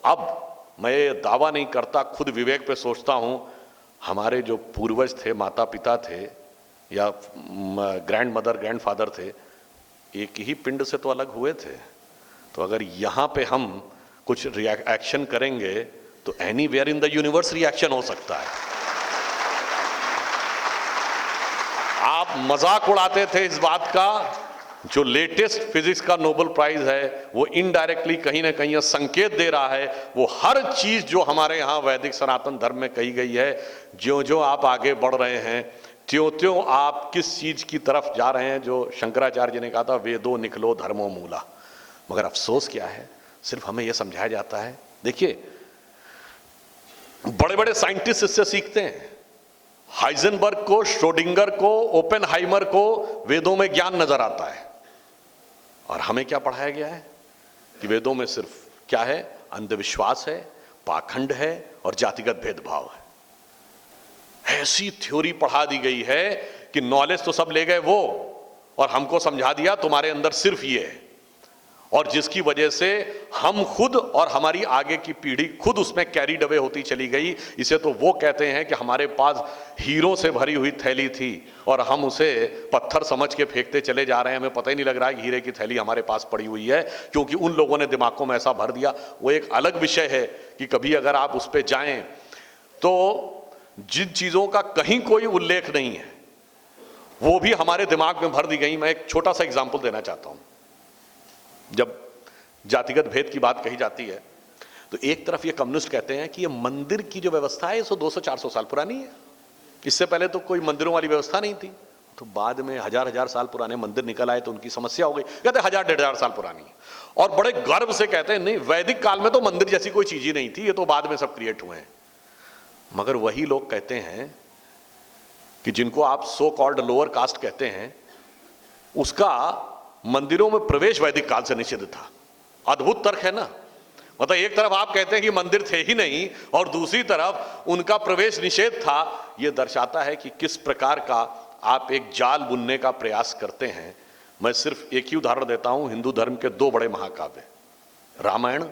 अब मैं ये दावा नहीं करता, खुद विवेक पे सोचता हूं, हमारे जो पूर्वज थे, माता पिता थे या ग्रैंड मदर ग्रैंड फादर थे, एक ही पिंड से तो अलग हुए थे। तो अगर यहां पे हम कुछ रिएक्शन करेंगे तो anywhere in the universe reaction हो सकता है। आप मजाक उड़ाते थे इस बात का, जो लेटेस्ट फिजिक्स का नोबेल प्राइज है वो इनडायरेक्टली कहीं ना कहीं संकेत दे रहा है, वो हर चीज जो हमारे यहां वैदिक सनातन धर्म में कही गई है, ज्यों ज्यों आप आगे बढ़ रहे हैं त्यों त्यों आप किस चीज की तरफ जा रहे हैं, जो शंकराचार्य जी ने कहा था वेदो निखलो धर्मो मूला। मगर अफसोस क्या है, सिर्फ हमें यह समझाया जाता है। देखिए बड़े बड़े साइंटिस्ट इससे सीखते हैं। हाइजेनबर्ग को, श्रोडिंगर को, ओपेनहाइमर को वेदों में ज्ञान नजर आता है, और हमें क्या पढ़ाया गया है कि वेदों में सिर्फ क्या है, अंधविश्वास है, पाखंड है और जातिगत भेदभाव है। ऐसी थ्योरी पढ़ा दी गई है कि नॉलेज तो सब ले गए वो, और हमको समझा दिया तुम्हारे अंदर सिर्फ ये है, और जिसकी वजह से हम खुद और हमारी आगे की पीढ़ी खुद उसमें कैरीड अवे होती चली गई। इसे तो वो कहते हैं कि हमारे पास हीरों से भरी हुई थैली थी और हम उसे पत्थर समझ के फेंकते चले जा रहे हैं, हमें पता ही नहीं लग रहा है कि हीरे की थैली हमारे पास पड़ी हुई है, क्योंकि उन लोगों ने दिमागों में ऐसा भर दिया। वो एक अलग विषय है कि कभी अगर आप उस पर जाएं तो जिन चीजों का कहीं कोई उल्लेख नहीं है वो भी हमारे दिमाग में भर दी गई। मैं एक छोटा सा एग्जाम्पल देना चाहता हूं। जब जातिगत भेद की बात कही जाती है तो एक तरफ ये कम्युनिस्ट कहते हैं कि ये मंदिर की जो व्यवस्था है 200-400 साल पुरानी है, इससे पहले तो कोई मंदिरों वाली व्यवस्था नहीं थी। तो बाद में हजार साल पुराने मंदिर निकल आए तो उनकी समस्या हो गई, कहते 1000-1500 साल पुरानी है, और बड़े गर्व से कहते हैं नहीं वैदिक काल में तो मंदिर जैसी कोई चीज ही नहीं थी, ये तो बाद में सब क्रिएट हुए हैं। मगर वही लोग कहते हैं कि जिनको आप सो कॉल्ड लोअर कास्ट कहते हैं, उसका मंदिरों में प्रवेश वैदिक काल से निषिद्ध था। अद्भुत तर्क है ना। मतलब एक तरफ आप कहते हैं कि मंदिर थे ही नहीं और दूसरी तरफ उनका प्रवेश निषेध था। यह दर्शाता है कि किस प्रकार का आप एक जाल बुनने का प्रयास करते हैं। मैं सिर्फ एक ही उदाहरण देता हूं, हिंदू धर्म के दो बड़े महाकाव्य रामायण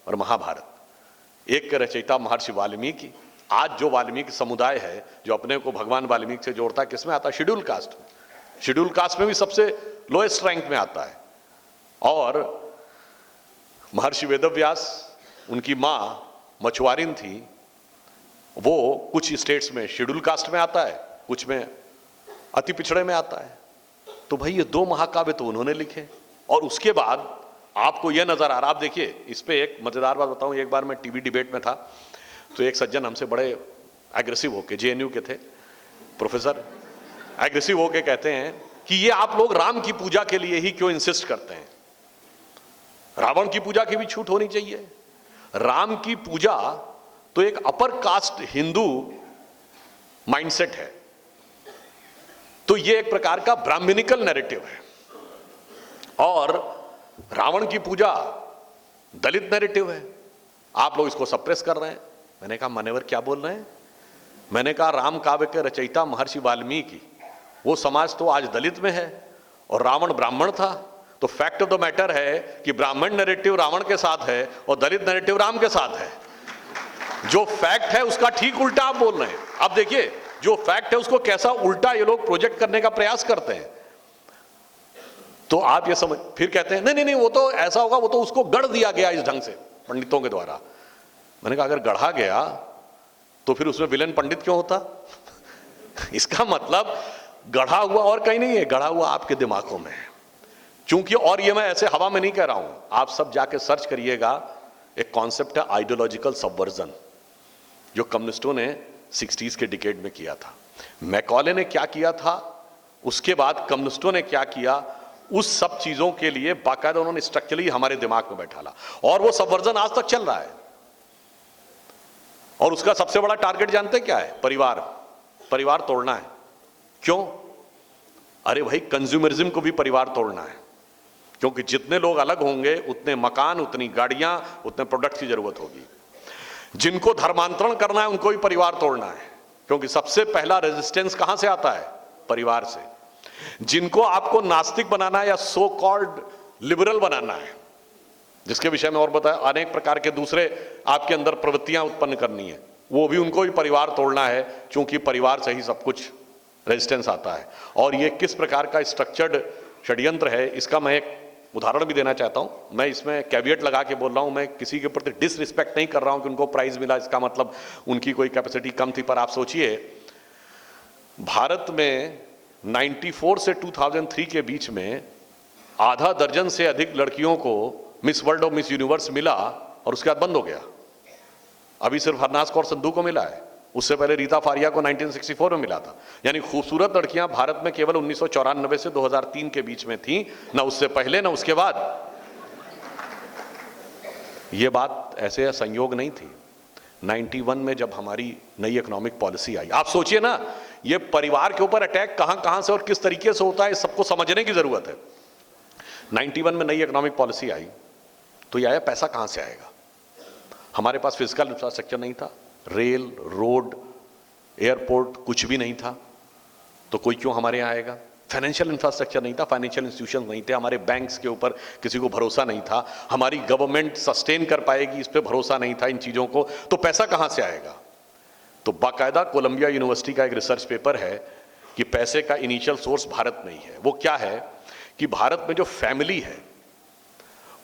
और महाभारत। एक के रचयिता महर्षि वाल्मीकि, आज जो वाल्मीकि समुदाय है जो अपने को भगवान वाल्मीकि से जोड़ता है, किसमें आता है? शेड्यूल कास्ट में। शेड्यूल कास्ट में भी सबसे लोएस्ट रैंक में आता है। और महर्षि वेदव्यास, उनकी मां मछुआरिन थी, वो कुछ स्टेट्स में शेड्यूल कास्ट में आता है, कुछ में अति पिछड़े में आता है। तो भाई ये दो महाकाव्य तो उन्होंने लिखे, और उसके बाद आपको यह नजर आ रहा। आप देखिए इस पे एक मजेदार बात बताऊं। एक बार मैं टीवी डिबेट में था तो एक सज्जन हमसे बड़े एग्रेसिव होके, जेएनयू के थे प्रोफेसर, एग्रेसिव होके कहते हैं कि ये आप लोग राम की पूजा के लिए ही क्यों इंसिस्ट करते हैं? रावण की पूजा की भी छूट होनी चाहिए। राम की पूजा तो एक अपर कास्ट हिंदू माइंडसेट है, तो ये एक प्रकार का ब्राह्मणिकल नैरेटिव है, और रावण की पूजा दलित नैरेटिव है। आप लोग इसको सप्रेस कर रहे हैं। मैंने कहा मान्यवर क्या बोल रहे हैं? मैंने कहा राम काव्य के रचयिता महर्षि वाल्मीकि, वो समाज तो आज दलित में है और रावण ब्राह्मण था। तो फैक्ट ऑफ द मैटर है कि ब्राह्मण नैरेटिव रावण के साथ है और दलित नैरेटिव राम के साथ है। जो फैक्ट है उसका ठीक उल्टा आप बोल रहे हैं। अब देखिए जो फैक्ट है उसको कैसा उल्टा ये लोग प्रोजेक्ट करने का प्रयास करते हैं। तो आप ये समझ, फिर कहते हैं नहीं नहीं वो तो ऐसा होगा, वो तो उसको गढ़ दिया गया इस ढंग से पंडितों के द्वारा। मैंने कहा अगर गढ़ा गया तो फिर उसमें विलेन पंडित क्यों होता? इसका मतलब गढ़ा हुआ और कहीं नहीं है, गढ़ा हुआ आपके दिमागों में है। चूंकि, और ये मैं ऐसे हवा में नहीं कह रहा हूं, आप सब जाके सर्च करिएगा, एक कॉन्सेप्ट है आइडियोलॉजिकल सबवर्जन, जो कम्युनिस्टों ने 60s के डिकेड में किया था। मैकॉले ने क्या किया था, उसके बाद कम्युनिस्टों ने क्या किया, उस सब चीजों के लिए बाकायदा उन्होंने स्ट्रक्चरली हमारे दिमाग में बैठाला, और वो सबवर्जन आज तक चल रहा है। और उसका सबसे बड़ा टारगेट जानते क्या है? परिवार। परिवार तोड़ना है। क्यों? अरे भाई कंज्यूमरिज्म को भी परिवार तोड़ना है, क्योंकि जितने लोग अलग होंगे उतने मकान, उतनी गाड़ियां, उतने प्रोडक्ट की जरूरत होगी। जिनको धर्मांतरण करना है उनको भी परिवार तोड़ना है, क्योंकि सबसे पहला रेजिस्टेंस कहां से आता है? परिवार से। जिनको आपको नास्तिक बनाना है या सो कॉल्ड लिबरल बनाना है, जिसके विषय में और बताया, अनेक प्रकार के दूसरे आपके अंदर प्रवृत्तियां उत्पन्न करनी है, वो भी उनको भी परिवार तोड़ना है, क्योंकि परिवार से ही सब कुछ रेजिस्टेंस आता है। और ये किस प्रकार का स्ट्रक्चर्ड षड्यंत्र है, इसका मैं एक उदाहरण भी देना चाहता हूं। मैं इसमें कैविएट लगा के बोल रहा हूं, मैं किसी के प्रति डिसरिस्पेक्ट नहीं कर रहा हूं कि उनको प्राइज मिला, इसका मतलब उनकी कोई कैपेसिटी कम थी। पर आप सोचिए, भारत में 94 से 2003 के बीच में आधा दर्जन से अधिक लड़कियों को मिस वर्ल्ड और मिस यूनिवर्स मिला और उसके बाद बंद हो गया। अभी सिर्फ हरनाज कौर संधू को मिला है, उससे पहले रीता फारिया को 1964 में मिला था। यानी खूबसूरत लड़कियां भारत में केवल 1994 से 2003 के बीच में थी, ना उससे पहले ना उसके बाद। यह बात ऐसे संयोग नहीं थी। 91 में जब हमारी नई इकोनॉमिक पॉलिसी आई, आप सोचिए ना, ये परिवार के ऊपर अटैक कहां से और किस तरीके से होता है, सबको समझने की जरूरत है। 91 में नई इकोनॉमिक पॉलिसी आई तो यह आया, पैसा कहां से आएगा? हमारे पास फिजिकल इंफ्रास्ट्रक्चर नहीं था, रेल, रोड, एयरपोर्ट कुछ भी नहीं था, तो कोई क्यों हमारे यहां आएगा? फाइनेंशियल इंफ्रास्ट्रक्चर नहीं था, फाइनेंशियल इंस्टीट्यूशन नहीं थे, हमारे बैंक्स के ऊपर किसी को भरोसा नहीं था, हमारी गवर्नमेंट सस्टेन कर पाएगी इस पे भरोसा नहीं था इन चीजों को, तो पैसा कहां से आएगा? तो बाकायदा कोलंबिया यूनिवर्सिटी का एक रिसर्च पेपर है कि पैसे का इनिशियल सोर्स भारत में ही है। वो क्या है कि भारत में जो फैमिली है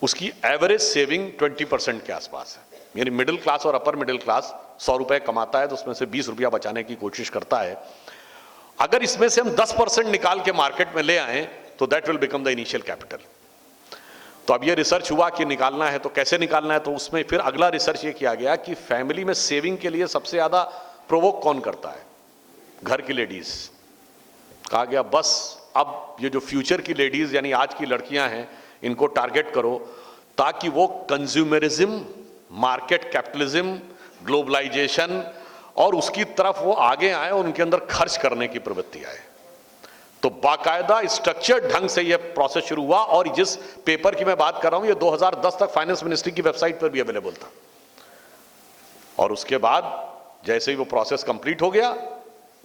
उसकी एवरेज सेविंग 20% के आसपास है। यानी मिडिल क्लास और अपर मिडिल क्लास 100 रुपए कमाता है तो उसमें से 20 रुपया बचाने की कोशिश करता है। अगर इसमें से हम 10% निकाल के मार्केट में ले आए तो that will become the initial capital. तो अब ये रिसर्च हुआ कि निकालना है तो कैसे निकालना है, तो उसमें फिर अगला रिसर्च ये किया गया कि फैमिली में सेविंग के लिए सबसे ज्यादा प्रोवोक कौन करता है? घर की लेडीज। कहा गया बस अब ये जो फ्यूचर की लेडीज यानी आज की लड़कियां हैं इनको टारगेट करो ताकि वो कंज्यूमरिज्म, मार्केट कैपिटलिज्म, ग्लोबलाइजेशन और उसकी तरफ वो आगे आए और उनके अंदर खर्च करने की प्रवृत्ति आए। तो बाकायदा स्ट्रक्चर्ड ढंग से यह प्रोसेस शुरू हुआ और जिस पेपर की मैं बात कर रहा हूं ये 2010 तक फाइनेंस मिनिस्ट्री की वेबसाइट पर भी अवेलेबल था। और उसके बाद जैसे ही वो प्रोसेस कंप्लीट हो गया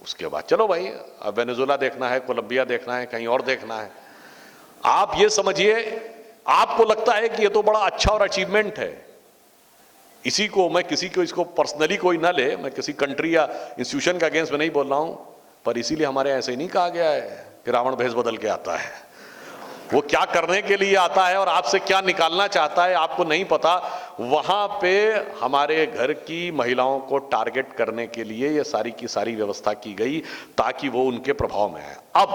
उसके बाद चलो भाई अब वेनेजुएला देखना है, कोलंबिया देखना है, कहीं और देखना है। आप ये समझिए, आपको लगता है कि ये तो बड़ा अच्छा और अचीवमेंट है। इसी को मैं किसी को इसको पर्सनली कोई ना ले, मैं किसी कंट्री या इंस्टीट्यूशन के अगेंस्ट में नहीं बोल रहा हूं, पर इसीलिए हमारे ऐसे ही नहीं कहा गया है कि रावण भेष बदल के आता है। वो क्या करने के लिए आता है और आपसे क्या निकालना चाहता है आपको नहीं पता। वहां पे हमारे घर की महिलाओं को टारगेट करने के लिए ये सारी की सारी व्यवस्था की गई ताकि वो उनके प्रभाव में आए। अब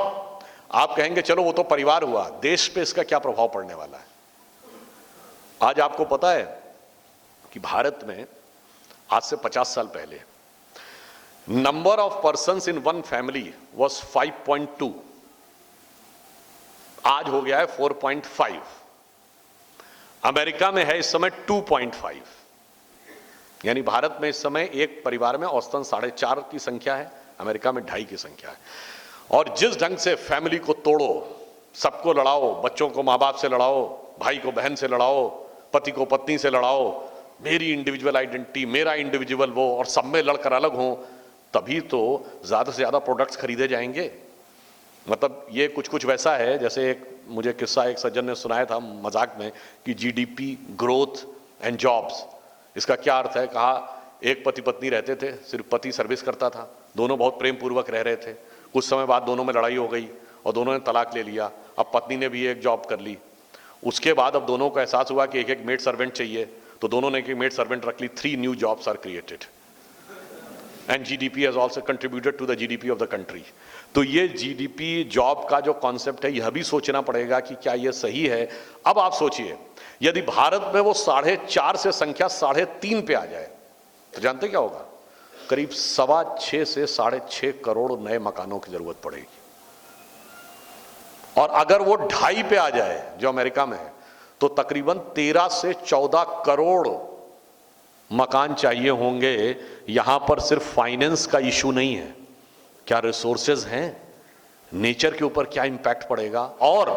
आप कहेंगे चलो वो तो परिवार हुआ, देश पे इसका क्या प्रभाव पड़ने वाला है? आज आपको पता है कि भारत में आज से 50 साल पहले number of persons in one family was 5.2, आज हो गया है 4.5। अमेरिका में है इस समय 2.5। यानी भारत में इस समय एक परिवार में औसतन 4.5 की संख्या है, अमेरिका में 2.5 की संख्या है। और जिस ढंग से फैमिली को तोड़ो, सबको लड़ाओ, बच्चों को माँ बाप से लड़ाओ, भाई को बहन से लड़ाओ, पति को पत्नी से लड़ाओ, मेरी इंडिविजुअल आइडेंटिटी, मेरा इंडिविजुअल वो, और सब में लड़कर अलग हो, तभी तो ज्यादा से ज्यादा प्रोडक्ट्स खरीदे जाएंगे। मतलब ये कुछ वैसा है जैसे एक मुझे किस्सा एक सज्जन ने सुनाया था मजाक में कि जीडीपी, ग्रोथ एंड जॉब्स, इसका क्या अर्थ है? कहा एक पति पत्नी रहते थे, सिर्फ पति सर्विस करता था, दोनों बहुत प्रेम पूर्वक रह रहे थे, कुछ समय बाद दोनों में लड़ाई हो गई और दोनों ने तलाक ले लिया। अब पत्नी ने भी एक जॉब कर ली, उसके बाद अब दोनों को एहसास हुआ कि एक एक मेड सर्वेंट चाहिए, तो दोनों ने एक मेड सर्वेंट रख ली। 3 new jobs are created and GDP has also contributed to the GDP of the country. तो ये जीडीपी जॉब का जो कॉन्सेप्ट है यह भी सोचना पड़ेगा कि क्या यह सही है। अब आप सोचिए यदि भारत में वो 4.5 से संख्या 3.5 पे आ जाए तो जानते क्या होगा? करीब 6.25 से 6.5 करोड़ नए मकानों की जरूरत पड़ेगी। और अगर वो 2.5 पे आ जाए जो अमेरिका में है तो तकरीबन 13 से 14 करोड़ मकान चाहिए होंगे। यहां पर सिर्फ फाइनेंस का इशू नहीं है, क्या रिसोर्सेज हैं, नेचर के ऊपर क्या इंपैक्ट पड़ेगा, और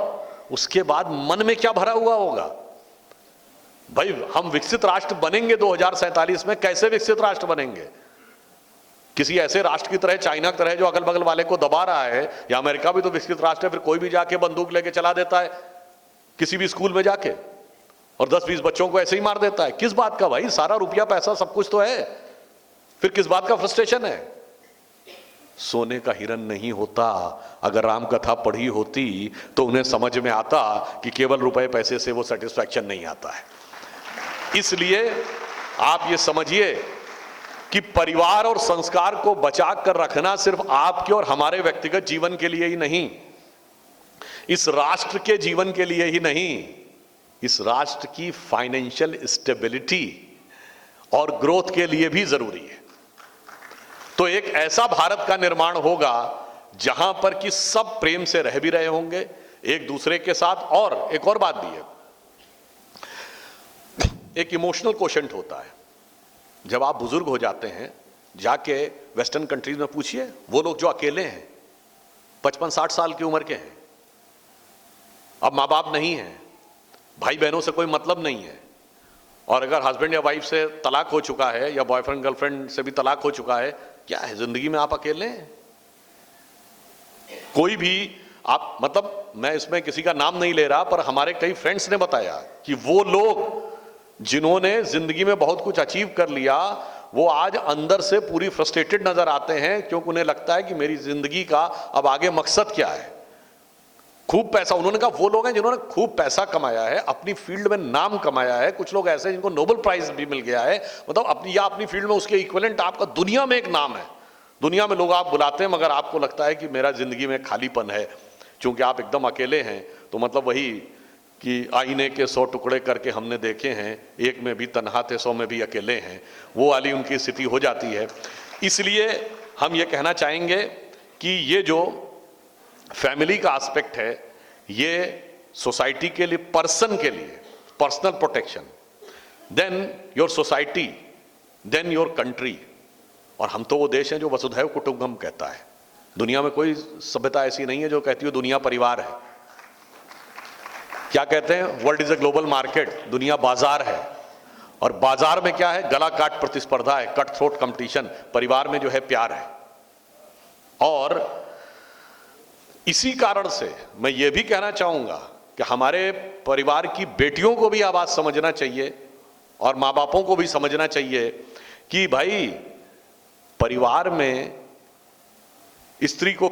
उसके बाद मन में क्या भरा हुआ होगा। भाई हम विकसित राष्ट्र बनेंगे 2047 में, कैसे विकसित राष्ट्र बनेंगे? किसी ऐसे राष्ट्र की तरह, चाइना की तरह जो अगल बगल वाले को दबा रहा है, या अमेरिका भी तो विकसित राष्ट्र है, फिर कोई भी जाके बंदूक लेके चला देता है किसी भी स्कूल में जाके। और 10-20 बच्चों को ऐसे ही मार देता है। किस बात का भाई? सारा रुपया पैसा सब कुछ तो है, फिर किस बात का फ्रस्ट्रेशन है? सोने का हिरन नहीं होता। अगर राम कथा पढ़ी होती तो उन्हें समझ में आता कि केवल रुपए पैसे से वो सेटिस्फैक्शन नहीं आता है। इसलिए आप ये समझिए कि परिवार और संस्कार को बचा कर रखना सिर्फ आपके और हमारे व्यक्तिगत जीवन के लिए ही नहीं, इस राष्ट्र के जीवन के लिए ही नहीं, इस राष्ट्र की फाइनेंशियल स्टेबिलिटी और ग्रोथ के लिए भी जरूरी है। तो एक ऐसा भारत का निर्माण होगा जहां पर कि सब प्रेम से रह भी रहे होंगे एक दूसरे के साथ। और एक और बात भी है, एक इमोशनल क्वोशंट होता है। जब आप बुजुर्ग हो जाते हैं, जाके वेस्टर्न कंट्रीज में पूछिए, वो लोग जो अकेले हैं 55-60 साल की उम्र के हैं, अब माँ बाप नहीं है, भाई बहनों से कोई मतलब नहीं है, और अगर हस्बैंड या वाइफ से तलाक हो चुका है या बॉयफ्रेंड गर्लफ्रेंड से भी तलाक हो चुका है, क्या है जिंदगी में आप अकेले हैं? कोई भी आप, मतलब मैं इसमें किसी का नाम नहीं ले रहा, पर हमारे कई फ्रेंड्स ने बताया कि वो लोग जिन्होंने जिंदगी में बहुत कुछ अचीव कर लिया, वो आज अंदर से पूरी फ्रस्ट्रेटेड नजर आते हैं, क्योंकि उन्हें लगता है कि मेरी जिंदगी का अब आगे मकसद क्या है। खूब पैसा, उन्होंने कहा वो लोग हैं जिन्होंने खूब पैसा कमाया है, अपनी फील्ड में नाम कमाया है। कुछ लोग ऐसे हैं जिनको नोबेल प्राइज भी मिल गया है, मतलब अपनी फील्ड में उसके इक्विवेलेंट आपका दुनिया में एक नाम है, दुनिया में लोग आप बुलाते हैं, मगर आपको लगता है कि मेरा जिंदगी में खालीपन है, क्योंकि आप एकदम अकेले हैं। तो मतलब वही कि आईने के 100 टुकड़े करके हमने देखे हैं, एक में भी तन्हा थे 100 में भी अकेले हैं, वो वाली उनकी स्थिति हो जाती है। इसलिए हम ये कहना चाहेंगे कि ये जो फैमिली का एस्पेक्ट है, ये सोसाइटी के लिए, पर्सन के लिए personal protection, then your society, then your country. और हम तो वो देश हैं जो वसुधैव कुटुंबकम कहता है। दुनिया में कोई सभ्यता ऐसी नहीं है जो कहती है दुनिया परिवार है। क्या कहते हैं? World is a global market, दुनिया बाजार है। और बाजार में क्या है? गला काट प्रतिस्पर्धा है, कट थ्रोट कंपटीशन। परिवार में जो है प्यार है। और इसी कारण से मैं ये भी कहना चाहूंगा कि हमारे परिवार की बेटियों को भी आवाज समझना चाहिए और माँ बापों को भी समझना चाहिए कि भाई परिवार में स्त्री को